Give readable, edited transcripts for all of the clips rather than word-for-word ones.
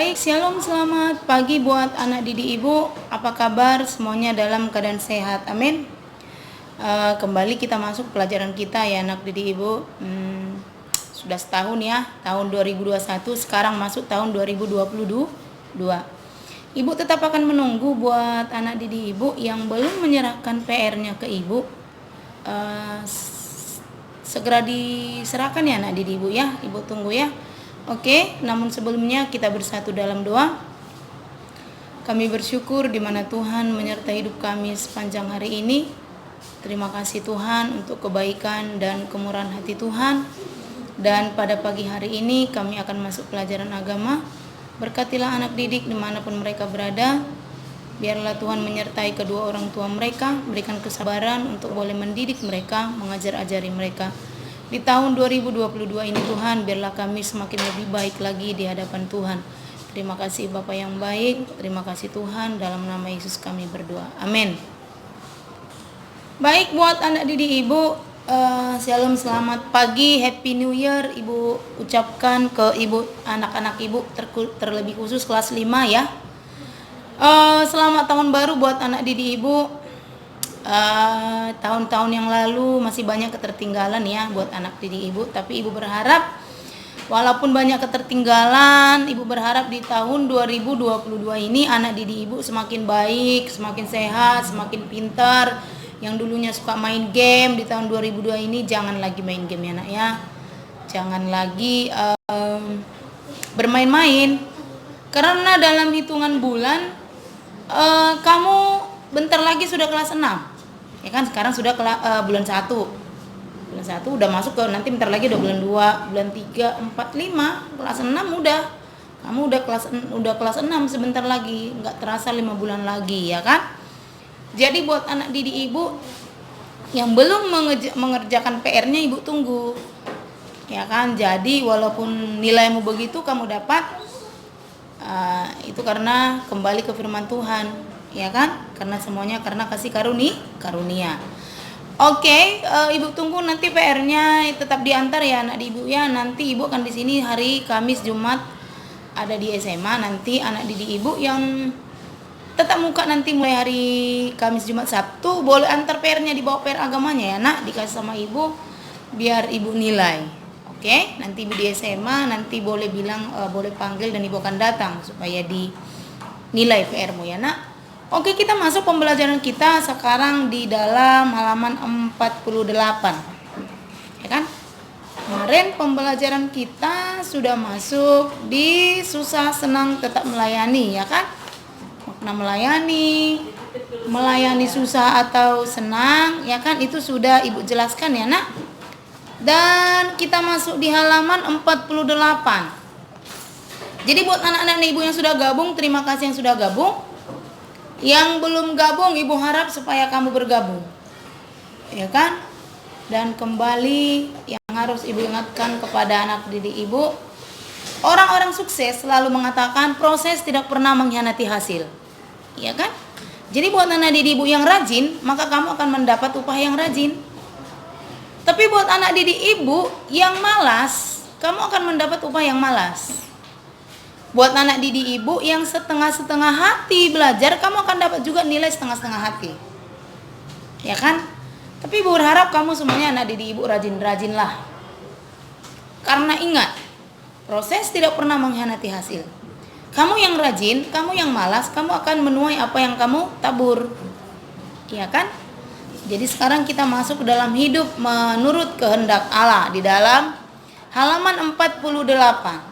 Baik, shalom, selamat pagi buat anak didik ibu. Apa kabar? Semuanya dalam keadaan sehat, amin. Kembali kita masuk pelajaran kita ya anak didik ibu. Sudah setahun ya, tahun 2021, sekarang masuk tahun 2022. Ibu tetap akan menunggu buat anak didik ibu yang belum menyerahkan PR-nya ke ibu. Segera diserahkan ya anak didik ibu ya, ibu tunggu ya. Oke, namun sebelumnya kita bersatu dalam doa. Kami bersyukur di mana Tuhan menyertai hidup kami sepanjang hari ini. Terima kasih Tuhan untuk kebaikan dan kemurahan hati Tuhan. Dan pada pagi hari ini kami akan masuk pelajaran agama. Berkatilah anak didik dimanapun mereka berada. Biarlah Tuhan menyertai kedua orang tua mereka, berikan kesabaran untuk boleh mendidik mereka, mengajar-ajari mereka. Di tahun 2022 ini Tuhan, biarlah kami semakin lebih baik lagi di hadapan Tuhan. Terima kasih Bapa yang baik, terima kasih Tuhan, dalam nama Yesus kami berdoa. Amin. Baik, buat anak didik ibu, shalom, selamat pagi, happy new year. Ibu ucapkan ke ibu, anak-anak ibu terlebih khusus kelas 5 ya. Selamat tahun baru buat anak didik ibu. Tahun-tahun yang lalu masih banyak ketertinggalan ya buat anak didik ibu, tapi ibu berharap walaupun banyak ketertinggalan, ibu berharap di tahun 2022 ini anak didik ibu semakin baik, semakin sehat, semakin pintar. Yang dulunya suka main game, di tahun 2002 ini jangan lagi main game ya nak ya, jangan lagi bermain-main, karena dalam hitungan bulan kamu bentar lagi sudah kelas 6 ya kan, sekarang sudah bulan 1 udah masuk ke, nanti bentar lagi udah bulan 2, bulan 3, 4, 5, kelas 6 udah, kamu udah kelas 6 sebentar lagi, nggak terasa 5 bulan lagi ya kan. Jadi buat anak didik ibu yang belum mengerjakan PR-nya, ibu tunggu ya kan. Jadi walaupun nilaimu begitu kamu dapat, itu karena kembali ke firman Tuhan ya kan, karena semuanya karena kasih karunia. Oke, ibu tunggu nanti PR-nya tetap diantar ya anak ibu ya. Nanti ibu akan di sini hari Kamis, Jumat ada di SMA. Nanti anak didik ibu yang tetap muka nanti mulai hari Kamis, Jumat, Sabtu boleh antar PR-nya, dibawa PR agamanya ya nak, dikasih sama ibu biar ibu nilai. Oke, nanti ibu di SMA nanti boleh bilang, boleh panggil dan ibu akan datang supaya dinilai PR-mu ya nak. Oke, kita masuk pembelajaran kita sekarang di dalam halaman 48 ya kan. Kemarin pembelajaran kita sudah masuk di susah senang tetap melayani ya kan. Makna melayani susah atau senang ya kan, itu sudah ibu jelaskan ya nak. Dan kita masuk di halaman 48. Jadi buat anak-anak ibu yang sudah gabung, terima kasih yang sudah gabung. Yang belum gabung, ibu harap supaya kamu bergabung ya kan. Dan kembali yang harus ibu ingatkan kepada anak didik ibu, orang-orang sukses selalu mengatakan proses tidak pernah mengkhianati hasil ya kan. Jadi buat anak didik ibu yang rajin, maka kamu akan mendapat upah yang rajin. Tapi buat anak didik ibu yang malas, kamu akan mendapat upah yang malas. Buat anak didik ibu yang setengah-setengah hati belajar, kamu akan dapat juga nilai setengah-setengah hati ya kan. Tapi ibu berharap kamu semuanya anak didik ibu rajin-rajinlah, karena ingat, proses tidak pernah mengkhianati hasil. Kamu yang rajin, kamu yang malas, kamu akan menuai apa yang kamu tabur ya kan. Jadi sekarang kita masuk ke dalam hidup menurut kehendak Allah di dalam halaman 48.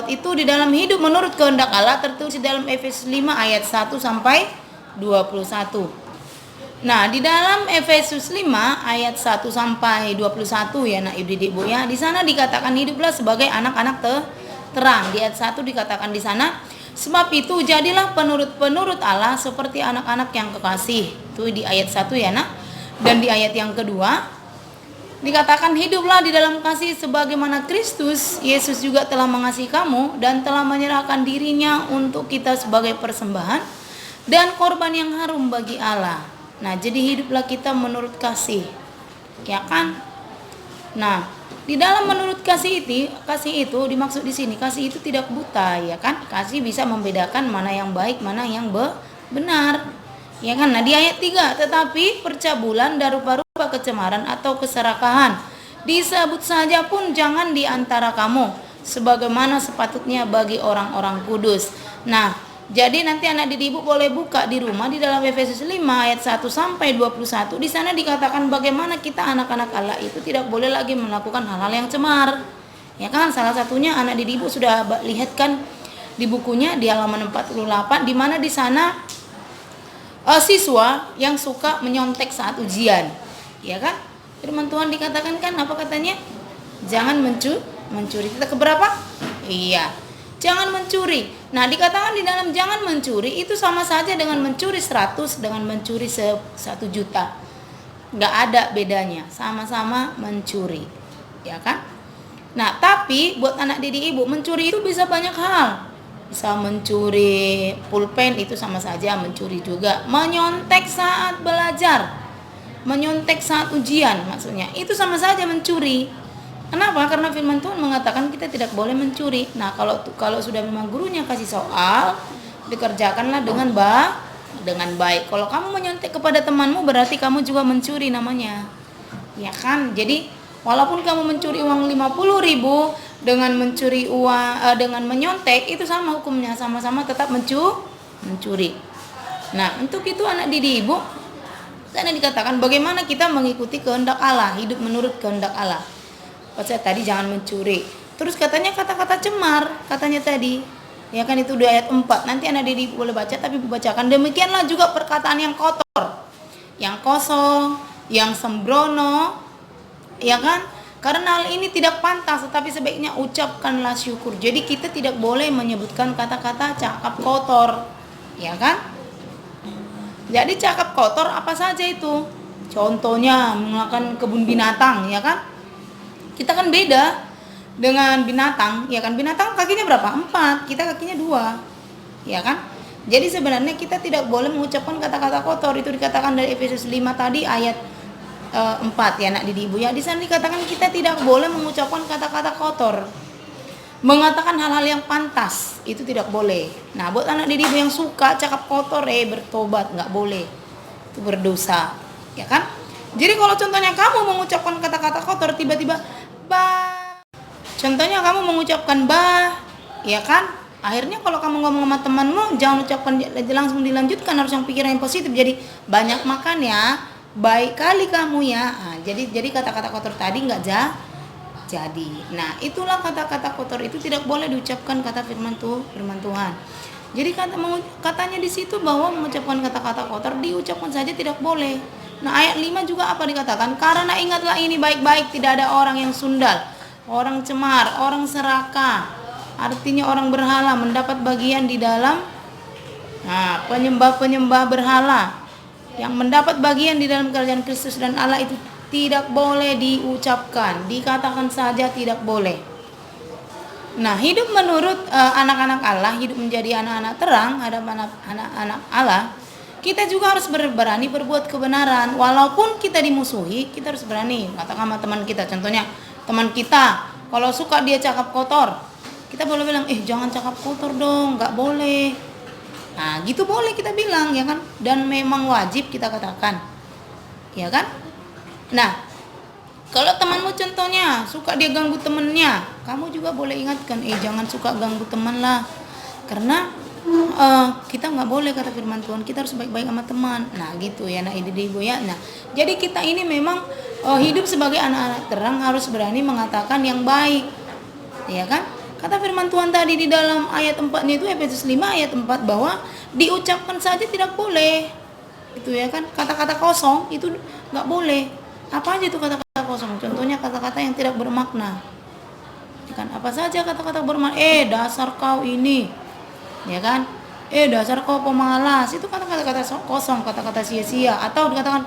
Itu di dalam hidup menurut kehendak Allah tertulis di dalam Efesus 5 ayat 1 sampai 21. Nah, di dalam Efesus 5 ayat 1 sampai 21 ya nak ibu didik bu ya. Di sana dikatakan hiduplah sebagai anak-anak terang. Di ayat 1 dikatakan di sana, sebab itu jadilah penurut Allah seperti anak-anak yang kekasih. Itu di ayat 1 ya nak. Dan di ayat yang kedua dikatakan hiduplah di dalam kasih sebagaimana Kristus Yesus juga telah mengasihi kamu dan telah menyerahkan dirinya untuk kita sebagai persembahan dan korban yang harum bagi Allah. Nah, jadi hiduplah kita menurut kasih ya kan. Nah, di dalam menurut kasih itu dimaksud di sini, kasih itu tidak buta, ya kan? Kasih bisa membedakan mana yang baik, mana yang benar. Ya kan? Nah, di ayat 3, tetapi percabulan dan rupa-rupa kecemaran atau keserakahan disebut saja pun jangan di antara kamu, sebagaimana sepatutnya bagi orang-orang kudus. Nah, jadi nanti anak didik ibu boleh buka di rumah di dalam Efesus 5 ayat 1 sampai 21. Di sana dikatakan bagaimana kita anak-anak Allah itu tidak boleh lagi melakukan hal-hal yang cemar. Ya kan? Salah satunya anak didik ibu sudah lihat kan di bukunya di halaman 48, di mana di sana siswa yang suka menyontek saat ujian. Ya kan? Firman Tuhan dikatakan kan apa katanya? Jangan mencuri. Kita keberapa? Iya. Jangan mencuri. Nah, dikatakan di dalam jangan mencuri itu sama saja dengan mencuri 100 dengan mencuri 1 juta. Nggak ada bedanya, sama-sama mencuri. Ya kan? Nah, tapi buat anak didik ibu, mencuri itu bisa banyak hal. Bisa mencuri pulpen, itu sama saja mencuri juga. Menyontek saat belajar, menyontek saat ujian maksudnya, itu sama saja mencuri. Kenapa? Karena firman Tuhan mengatakan kita tidak boleh mencuri. Nah, kalau sudah memang gurunya kasih soal, dikerjakanlah dengan baik. Kalau kamu menyontek kepada temanmu, berarti kamu juga mencuri namanya. Ya kan? Jadi, walaupun kamu mencuri uang 50.000 dengan mencuri uang dengan menyontek, itu sama hukumnya, sama-sama tetap mencuri. Nah, untuk itu anak didik ibu, karena dikatakan bagaimana kita mengikuti kehendak Allah, hidup menurut kehendak Allah. Saya tadi jangan mencuri. Terus katanya kata-kata cemar, katanya tadi. Ya kan itu di ayat 4. Nanti anak didik boleh baca, tapi dibacakan. Demikianlah juga perkataan yang kotor, yang kosong, yang sembrono. Ya kan? Karena hal ini tidak pantas, tetapi sebaiknya ucapkanlah syukur. Jadi kita tidak boleh menyebutkan kata-kata cakap kotor. Ya kan? Jadi cakap kotor apa saja itu? Contohnya menggunakan kebun binatang, ya kan? Kita kan beda dengan binatang, ya kan? Binatang kakinya berapa? 4, kita kakinya 2, ya kan? Jadi sebenarnya kita tidak boleh mengucapkan kata-kata kotor. Itu dikatakan dari Efesus 5 tadi ayat 4 ya anak didik ibu ya. Di sana dikatakan kita tidak boleh mengucapkan kata-kata kotor. Mengatakan hal-hal yang pantas itu tidak boleh. Nah, buat anak didik ibu yang suka cakap kotor, bertobat, nggak boleh. Itu berdosa, ya kan? Jadi kalau contohnya kamu mengucapkan kata-kata kotor, tiba-tiba bah. Contohnya kamu mengucapkan bah, ya kan? Akhirnya kalau kamu ngomong sama temanmu, jangan ucapkan langsung dilanjutkan, harus yang pikiran yang positif. Jadi banyak makan ya, baik kali kamu ya. Nah, jadi kata-kata kotor tadi nggak jadi. Nah, itulah kata-kata kotor itu tidak boleh diucapkan, kata firman Tuhan. Jadi katanya di situ bahwa mengucapkan kata-kata kotor diucapkan saja tidak boleh. Nah, ayat 5 juga apa dikatakan? Karena ingatlah ini baik-baik, tidak ada orang yang sundal, orang cemar, orang serakah. Artinya orang berhala mendapat bagian di dalam penyembah-penyembah berhala yang mendapat bagian di dalam kerajaan Kristus dan Allah itu tidak boleh diucapkan, dikatakan saja tidak boleh. Nah, hidup menurut anak-anak Allah, hidup menjadi anak-anak terang, hadapan anak-anak Allah, kita juga harus berani berbuat kebenaran. Walaupun kita dimusuhi, kita harus berani katakan sama teman kita. Contohnya teman kita kalau suka dia cakap kotor, kita boleh bilang, jangan cakap kotor dong, nggak boleh. Nah, gitu boleh kita bilang, ya kan? Dan memang wajib kita katakan, ya kan? Nah, kalau temanmu contohnya suka dia ganggu temennya, kamu juga boleh ingatkan, jangan suka ganggu teman lah, karena kita nggak boleh, kata firman Tuhan, kita harus baik-baik sama teman. Nah, gitu ya, anak ibu ya. Nah, jadi kita ini memang hidup sebagai anak-anak terang harus berani mengatakan yang baik, ya kan? Kata firman Tuhan tadi di dalam ayat 4 itu, Efesus 5 ayat 4, bahwa diucapkan saja tidak boleh, itu ya kan? Kata-kata kosong itu nggak boleh. Apa aja itu kata-kata kosong? Contohnya kata-kata yang tidak bermakna, ya kan? Apa saja kata-kata bermakna? Dasar kau ini, ya kan? Dasar kau pemalas, itu kata-kata kosong, kata-kata sia-sia. Atau dikatakan,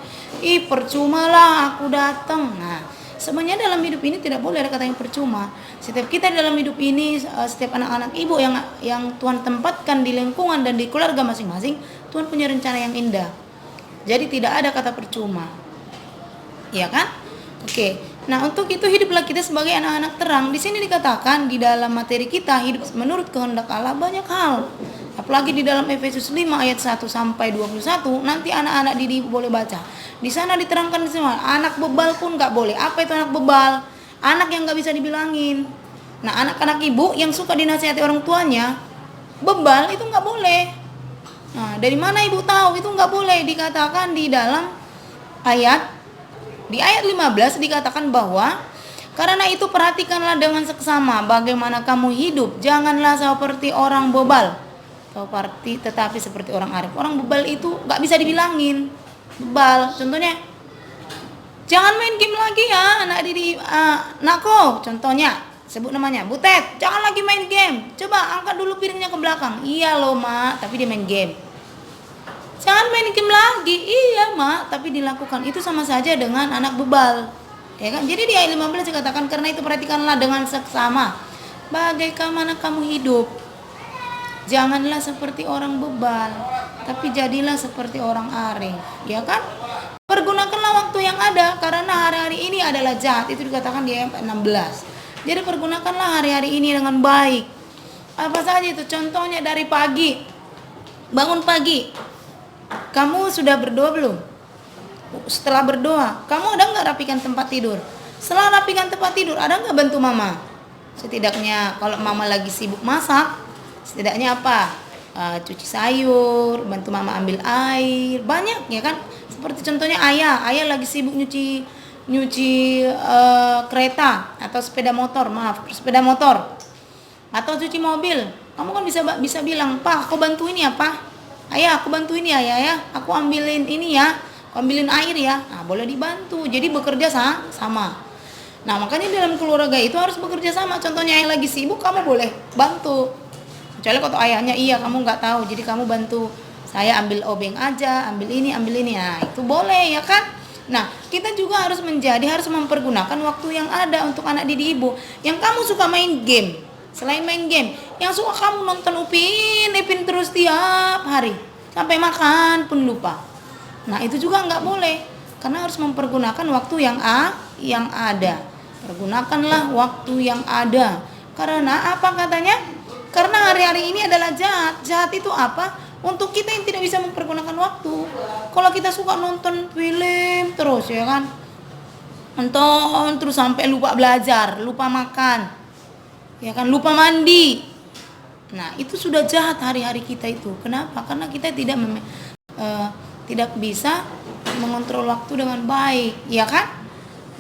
percuma lah aku datang. Nah, sebenarnya dalam hidup ini tidak boleh ada kata yang percuma. Setiap kita dalam hidup ini, setiap anak-anak ibu yang Tuhan tempatkan di lingkungan dan di keluarga masing-masing, Tuhan punya rencana yang indah. Jadi tidak ada kata percuma, ya kan? Oke. Nah, untuk itu hiduplah kita sebagai anak-anak terang. Di sini dikatakan di dalam materi kita hidup menurut kehendak Allah banyak hal. Apalagi di dalam Efesus 5 ayat 1 sampai 21, nanti anak-anak didik boleh baca. Di sana diterangkan semua, anak bebal pun nggak boleh. Apa itu anak bebal? Anak yang nggak bisa dibilangin. Nah, anak-anak ibu yang suka dinasihati orang tuanya, bebal itu nggak boleh. Nah, dari mana ibu tahu itu nggak boleh? Dikatakan di dalam ayat 15 dikatakan bahwa karena itu perhatikanlah dengan seksama bagaimana kamu hidup, janganlah seperti orang bebal, tetapi seperti orang arif. Orang bebal itu nggak bisa dibilangin, bebal. Contohnya, jangan main game lagi ya, anak diri, Nako. Contohnya, sebut namanya, Butet, jangan lagi main game. Coba angkat dulu piringnya ke belakang. Iya loh mak, tapi dia main game. Jangan main game lagi. Iya mak, tapi dilakukan. Itu sama saja dengan anak bebal, ya kan? Jadi di ayat 15 dikatakan karena itu perhatikanlah dengan seksama bagaimana kamu hidup, janganlah seperti orang bebal, tapi jadilah seperti orang arif, ya kan? Pergunakanlah waktu yang ada karena hari-hari ini adalah jahat. Itu dikatakan di ayat 16. Jadi pergunakanlah hari-hari ini dengan baik. Apa saja itu? Contohnya dari pagi, bangun pagi, kamu sudah berdoa belum? Setelah berdoa, kamu ada nggak rapikan tempat tidur? Setelah rapikan tempat tidur, ada nggak bantu mama? Setidaknya kalau mama lagi sibuk masak, setidaknya apa? Cuci sayur, bantu mama ambil air, banyak ya kan? Seperti contohnya ayah lagi sibuk nyuci kereta atau sepeda motor, atau cuci mobil. Kamu kan bisa bilang, Pak, aku bantuin ya Pak. Ayah, aku bantuin ya, ya. Aku ambilin ini ya, aku ambilin air ya. Nah, boleh dibantu. Jadi bekerja sama. Nah, makanya dalam keluarga itu harus bekerja sama. Contohnya ayah lagi sibuk, kamu boleh bantu. Kecuali kalau ayahnya kamu nggak tahu, jadi kamu bantu. Saya ambil obeng aja, ambil ini. Nah, itu boleh ya kan? Nah, kita juga harus mempergunakan waktu yang ada untuk anak didik ibu. Yang kamu suka main game, selain main game, yang suka kamu nonton Upin terus tiap hari sampai makan pun lupa. Nah, itu juga nggak boleh, karena harus mempergunakan waktu yang ada. Pergunakanlah waktu yang ada. Karena apa katanya? Karena hari-hari ini adalah jahat. Jahat itu apa? Untuk kita yang tidak bisa mempergunakan waktu. Kalau kita suka nonton film terus, ya kan? Nonton terus sampai lupa belajar, lupa makan, ya kan, lupa mandi. Nah, itu sudah jahat hari-hari kita itu. Kenapa? Karena kita tidak bisa mengontrol waktu dengan baik, ya kan?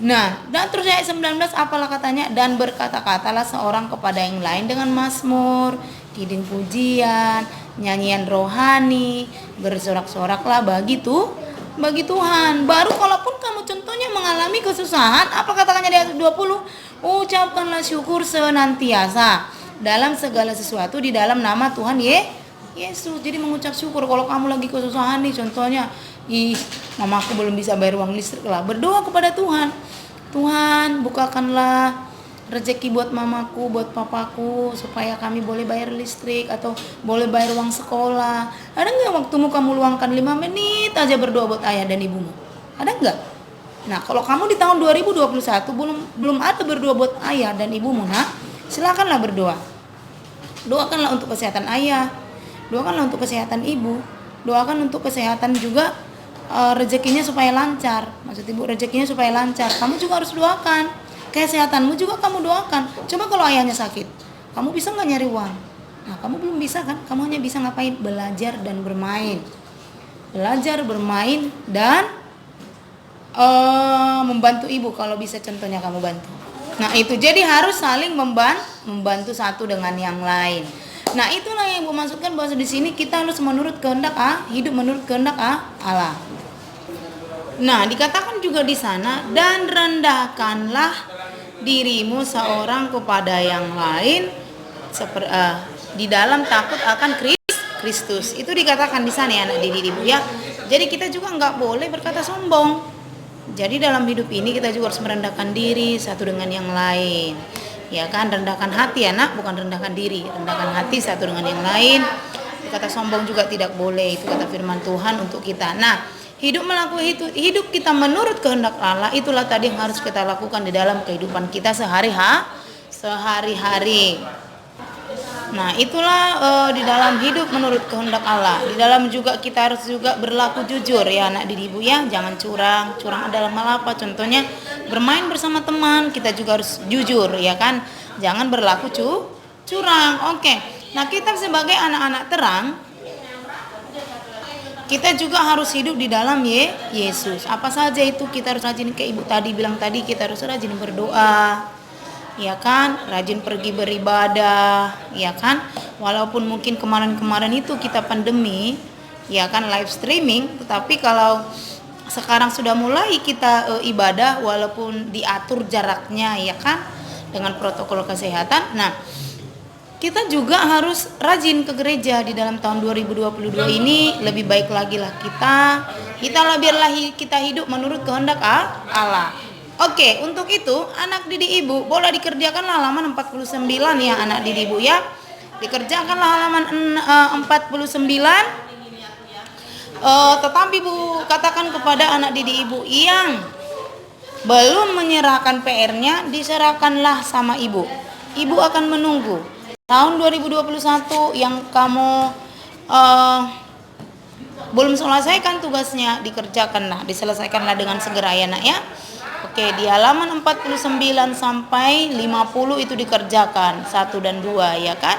Nah, dan terus ayat 19 apalah katanya? Dan berkata-katalah seorang kepada yang lain dengan mazmur, kidung pujian, nyanyian rohani, bersorak-soraklah bagi Tuhan. Baru kalaupun kamu contohnya mengalami kesusahan, apa katakannya di ayat 20? Ucapkanlah syukur senantiasa dalam segala sesuatu di dalam nama Tuhan Yesus. Jadi mengucap syukur. Kalau kamu lagi kesusahan nih, contohnya, mamaku belum bisa bayar uang listrik lah, berdoa kepada Tuhan. Tuhan, bukakanlah rezeki buat mamaku, buat papaku, supaya kami boleh bayar listrik atau boleh bayar uang sekolah. Ada nggak waktumu kamu luangkan 5 menit aja berdoa buat ayah dan ibumu? Ada nggak? Nah, kalau kamu di tahun 2021 belum ada berdoa buat ayah dan ibumu, nah, silakanlah berdoa. Doakanlah untuk kesehatan ayah, doakanlah untuk kesehatan ibu, doakan untuk kesehatan juga, rezekinya supaya lancar. Maksud ibu, rezekinya supaya lancar. Kamu juga harus doakan. Kesehatanmu juga kamu doakan. Coba kalau ayahnya sakit, kamu bisa nggak nyari uang? Nah, kamu belum bisa kan? Kamu hanya bisa ngapain? Belajar dan bermain. Belajar, bermain, dan membantu ibu kalau bisa, contohnya kamu bantu. Nah, itu jadi harus saling membantu satu dengan yang lain. Nah, itulah yang ibu maksudkan bahwa di sini kita harus menurut kehendak hidup menurut kehendak Allah. Nah, dikatakan juga di sana, dan rendahkanlah dirimu seorang kepada yang lain di dalam takut akan Kristus. Itu dikatakan di sana ya anak didik ibu ya. Jadi kita juga nggak boleh berkata sombong. Jadi dalam hidup ini kita juga harus merendahkan diri satu dengan yang lain. Ya kan, rendahkan hati anak, bukan rendahkan diri. Rendahkan hati satu dengan yang lain. Kata sombong juga tidak boleh, itu kata firman Tuhan untuk kita. Nah, Hidup hidup kita menurut kehendak Allah, itulah tadi yang harus kita lakukan di dalam kehidupan kita sehari-hari. Nah, itulah di dalam hidup menurut kehendak Allah. Di dalam juga kita harus juga berlaku jujur ya anak didik ibu ya, jangan curang. Curang adalah hal apa? Contohnya bermain bersama teman, kita juga harus jujur ya kan. Jangan berlaku curang. Oke. Nah, kita sebagai anak-anak terang, kita juga harus hidup di dalam Yesus. Apa saja itu kita harus rajin, kayak ibu tadi bilang tadi, kita harus rajin berdoa, ya kan, rajin pergi beribadah, ya kan. Walaupun mungkin kemarin itu kita pandemi, ya kan, live streaming, tetapi kalau sekarang sudah mulai kita ibadah walaupun diatur jaraknya, ya kan, dengan protokol kesehatan. Nah, kita juga harus rajin ke gereja di dalam tahun 2022 ini. Lebih baik lagi lah biarlah kita hidup menurut kehendak Allah. Oke, untuk itu anak didik ibu boleh dikerjakanlah halaman 49 ya anak didik ibu ya. Dikerjakanlah halaman 49. Tetapi ibu katakan kepada anak didik ibu yang belum menyerahkan PR-nya, diserahkanlah sama ibu. Ibu akan menunggu. Tahun 2021 yang kamu belum selesaikan tugasnya, diselesaikanlah dengan segera ya nak ya. Oke, di halaman 49 sampai 50 itu dikerjakan 1 dan 2 ya kan.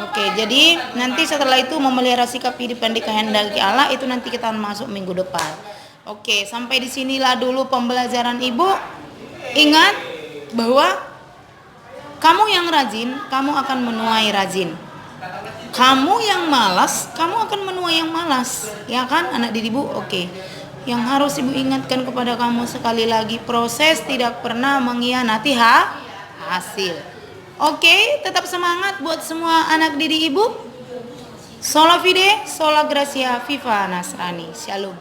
Oke, jadi nanti setelah itu memelihara sikap hidup yang dikehendaki Allah, itu nanti kita masuk minggu depan. Oke, sampai di sinilah dulu pembelajaran ibu. Ingat bahwa kamu yang rajin, kamu akan menuai rajin. Kamu yang malas, kamu akan menuai yang malas. Ya kan anak didik ibu? Oke. Yang harus ibu ingatkan kepada kamu sekali lagi, proses tidak pernah mengkhianati hasil. Oke, tetap semangat buat semua anak didik ibu. Sola Fide, Sola Gracia, Viva Nasrani. Shalom.